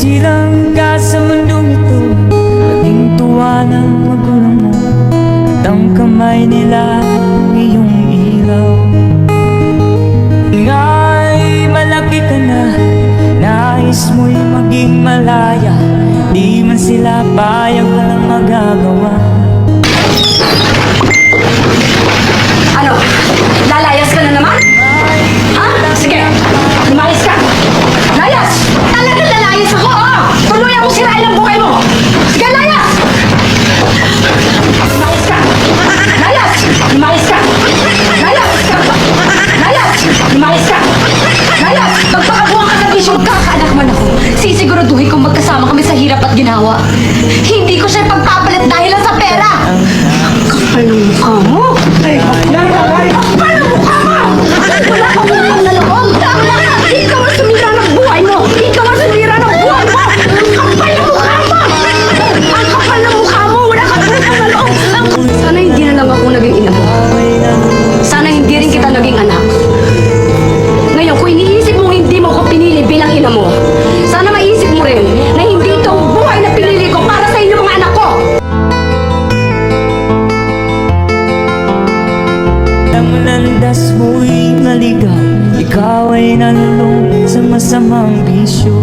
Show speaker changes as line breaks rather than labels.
Silang ka sa mundong ito, naging tuwa ng magulang mo, at ang kamay nila iyong ilaw. Nga'y malaki ka na, nais mo'y maging malaya, di man sila payag, walang magagawa.
Ano? Lalayas ka na naman? Ha? Sige, lumayas ka! Layas! Talaga lalayas ako, oh! Tuluyan mo sirain ang buhay mo! Sige, layas! Lumayas ka! Layas! Lumayas ka! Layas! Layas! Lumayas ka! Layas! Magpakabuhan ka sa bisyo, kakaanak man ako. Sisiguraduhin kong magkasama kami sa hirap at ginawa. Hindi ko siya pagpapalit dahil lang sa pera! Kapal ng mukha mo! Kapal ng mukha mo! Wala kang utang na loob! Tama na! Ikaw ang sumira ng buhay mo! Ikaw ang sumira ng buhay mo! Kapal ng mukha mo! Ang kapal ng mukha mo! Wala kang utang na loob! Sana hindi na lang ako naging ina mo. Sana hindi rin kita naging anak. Ngayon, kung iniisip mo hindi mo ko pinili bilang ina mo, sana maisip mo rin na hindi ito ang buhay na pinili ko para sa inyong mga anak ko!
Ang landas mo'y maligaw, ikaw ay nalulong sa masamang bisyo.